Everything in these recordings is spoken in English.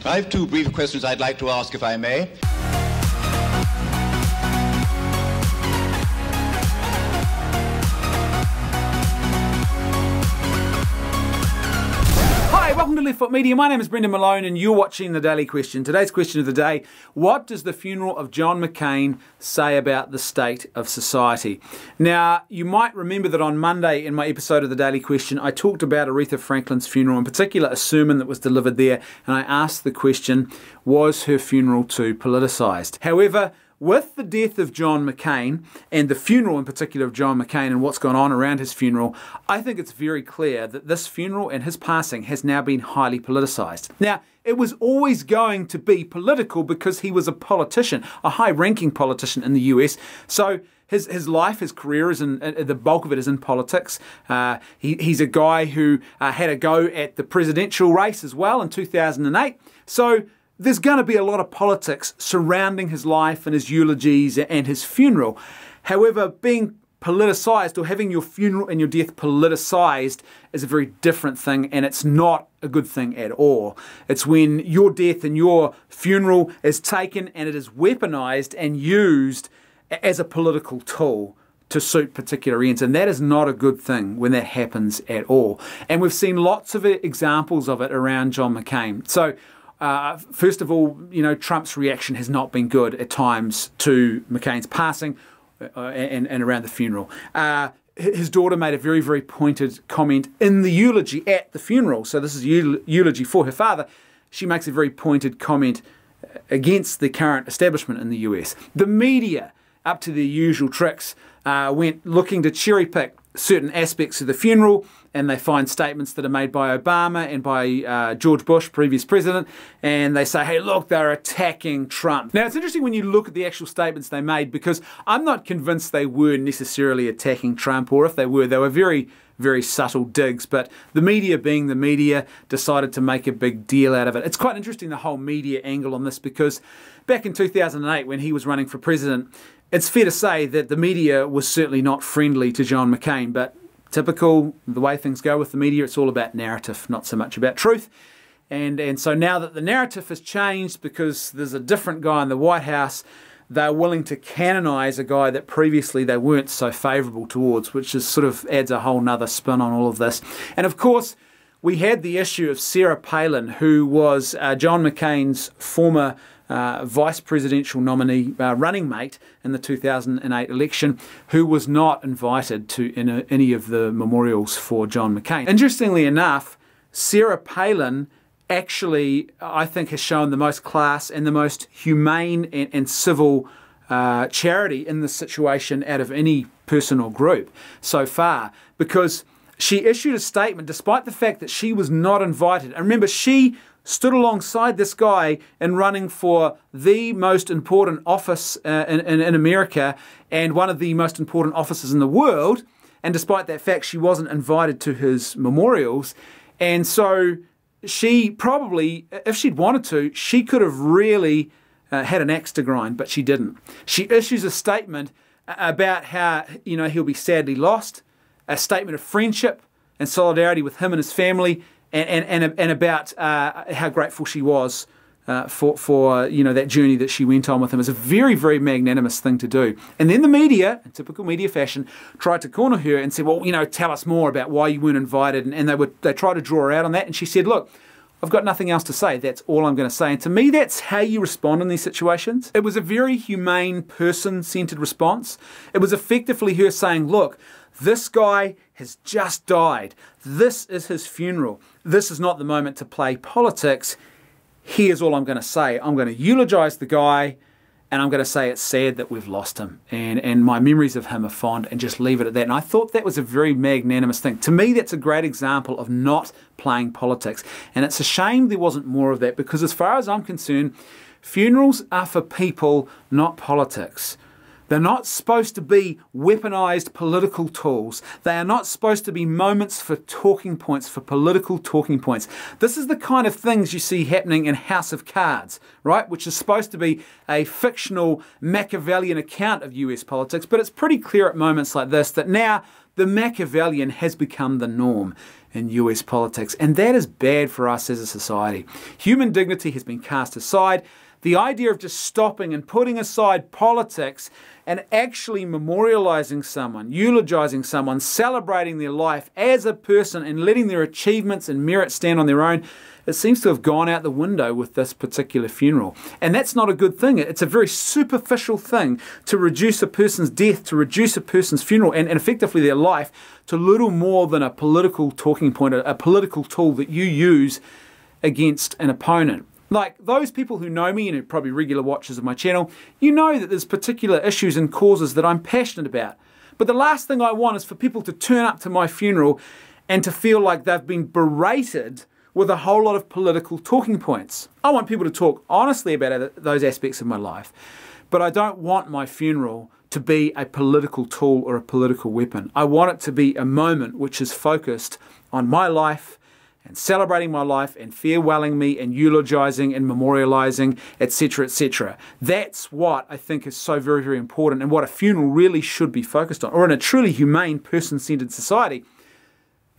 I have two brief questions I'd like to ask, if I may. Hi, welcome to Left Foot Media. My name is Brendan Malone and you're watching The Daily Question. Today's question of the day: what does the funeral of John McCain say about the state of society? Now, you might remember that on Monday in my episode of The Daily Question, I talked about Aretha Franklin's funeral, in particular a sermon that was delivered there, and I asked the question, was her funeral too politicised? However, with the death of John McCain, and the funeral in particular of John McCain and what's gone on around his funeral, I think it's very clear that this funeral and his passing has now been highly politicised. Now, it was always going to be political because he was a politician, a high-ranking politician in the US. So his life, his career, is in the bulk of it is in politics. He's a guy who had a go at the presidential race as well in 2008. So there's going to be a lot of politics surrounding his life and his eulogies and his funeral. However, being politicised or having your funeral and your death politicised is a very different thing, and it's not a good thing at all. It's when your death and your funeral is taken and it is weaponised and used as a political tool to suit particular ends, and that is not a good thing when that happens at all. And we've seen lots of examples of it around John McCain. So first of all, you know, Trump's reaction has not been good at times to McCain's passing and around the funeral. His daughter made a very, very pointed comment in the eulogy at the funeral. So this is eulogy for her father. She makes a very pointed comment against the current establishment in the US. The media, up to their usual tricks, went looking to cherry pick certain aspects of the funeral, and they find statements that are made by Obama and by George Bush, previous president, and they say, hey, look, they're attacking Trump. Now, it's interesting when you look at the actual statements they made, because I'm not convinced they were necessarily attacking Trump, or if they were very, very subtle digs, but the media, being the media, decided to make a big deal out of it. It's quite interesting, the whole media angle on this, because back in 2008, when he was running for president, it's fair to say that the media was certainly not friendly to John McCain, but typical, the way things go with the media, it's all about narrative, not so much about truth. And so now that the narrative has changed because there's a different guy in the White House, they're willing to canonise a guy that previously they weren't so favourable towards, which is sort of adds a whole nother spin on all of this. And of course, we had the issue of Sarah Palin, who was John McCain's former vice presidential nominee, running mate in the 2008 election, who was not invited to any of the memorials for John McCain. Interestingly enough, Sarah Palin actually, I think, has shown the most class and the most humane and civil charity in this situation out of any person or group so far, because she issued a statement despite the fact that she was not invited. And remember, she stood alongside this guy in running for the most important office in America and one of the most important offices in the world, and despite that fact, she wasn't invited to his memorials. And so she probably, if she'd wanted to, she could have really had an axe to grind, but she didn't. She issues a statement about how, you know, he'll be sadly lost, a statement of friendship and solidarity with him and his family, and about how grateful she was for you know, that journey that she went on with him. It's a very, very magnanimous thing to do. And then the media, in typical media fashion, tried to corner her and said, well, you know, tell us more about why you weren't invited. And they tried to draw her out on that. And she said, look, I've got nothing else to say. That's all I'm going to say. And to me, that's how you respond in these situations. It was a very humane, person-centered response. It was effectively her saying, look, this guy has just died. This is his funeral. This is not the moment to play politics. Here's all I'm going to say. I'm going to eulogise the guy, and I'm going to say it's sad that we've lost him, and my memories of him are fond, and just leave it at that. And I thought that was a very magnanimous thing. To me, that's a great example of not playing politics. And it's a shame there wasn't more of that, because as far as I'm concerned, funerals are for people, not politics. They're not supposed to be weaponized political tools. They are not supposed to be moments for talking points, for political talking points. This is the kind of things you see happening in House of Cards, right? Which is supposed to be a fictional Machiavellian account of US politics, but it's pretty clear at moments like this that now the Machiavellian has become the norm in US politics, and that is bad for us as a society. Human dignity has been cast aside. The idea of just stopping and putting aside politics and actually memorializing someone, eulogizing someone, celebrating their life as a person and letting their achievements and merit stand on their own, it seems to have gone out the window with this particular funeral. And that's not a good thing. It's a very superficial thing to reduce a person's death, to reduce a person's funeral and effectively their life to little more than a political talking point, a political tool that you use against an opponent. Like those people who know me and are probably regular watchers of my channel, you know that there's particular issues and causes that I'm passionate about. But the last thing I want is for people to turn up to my funeral and to feel like they've been berated with a whole lot of political talking points. I want people to talk honestly about those aspects of my life, but I don't want my funeral to be a political tool or a political weapon. I want it to be a moment which is focused on my life and celebrating my life and farewelling me and eulogizing and memorializing, etc., etc. That's what I think is so very, very important and what a funeral really should be focused on. Or in a truly humane, person-centered society,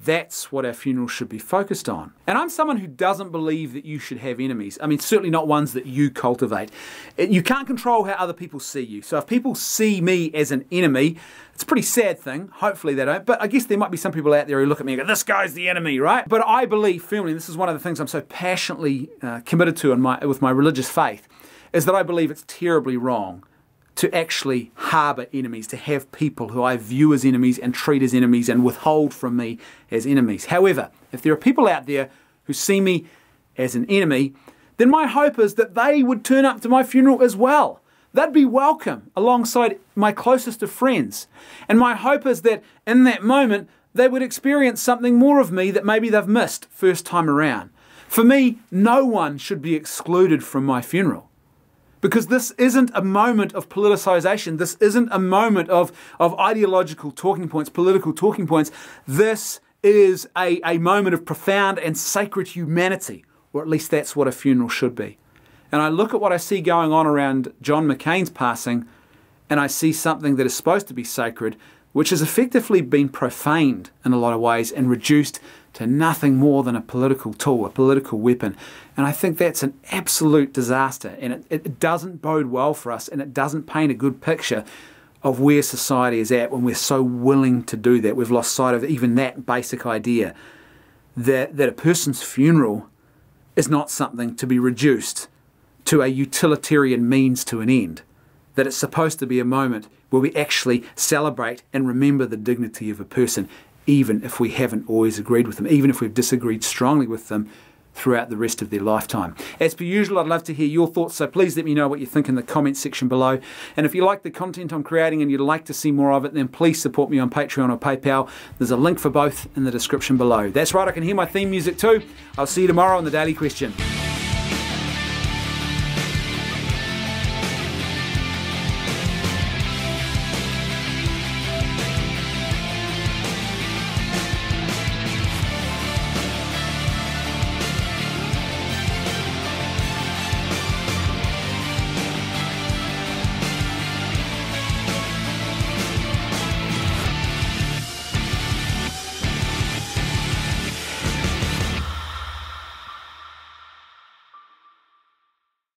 that's what our funeral should be focused on. And I'm someone who doesn't believe that you should have enemies. I mean, certainly not ones that you cultivate. You can't control how other people see you. So if people see me as an enemy, it's a pretty sad thing. Hopefully they don't. But I guess there might be some people out there who look at me and go, this guy's the enemy, right? But I believe firmly, and this is one of the things I'm so passionately committed to with my religious faith, is that I believe it's terribly wrong to actually harbour enemies, to have people who I view as enemies and treat as enemies and withhold from me as enemies. However, if there are people out there who see me as an enemy, then my hope is that they would turn up to my funeral as well. They'd be welcome alongside my closest of friends. And my hope is that in that moment, they would experience something more of me that maybe they've missed first time around. For me, no one should be excluded from my funeral. Because this isn't a moment of politicization. This isn't a moment of ideological talking points, political talking points. This is a moment of profound and sacred humanity, or at least that's what a funeral should be. And I look at what I see going on around John McCain's passing, and I see something that is supposed to be sacred, which has effectively been profaned in a lot of ways and reduced to nothing more than a political tool, a political weapon. And I think that's an absolute disaster, and it doesn't bode well for us, and it doesn't paint a good picture of where society is at when we're so willing to do that. We've lost sight of even that basic idea that a person's funeral is not something to be reduced to a utilitarian means to an end, that it's supposed to be a moment where we actually celebrate and remember the dignity of a person, even if we haven't always agreed with them, even if we've disagreed strongly with them throughout the rest of their lifetime. As per usual, I'd love to hear your thoughts, so please let me know what you think in the comments section below. And if you like the content I'm creating and you'd like to see more of it, then please support me on Patreon or PayPal. There's a link for both in the description below. That's right, I can hear my theme music too. I'll see you tomorrow on The Daily Question.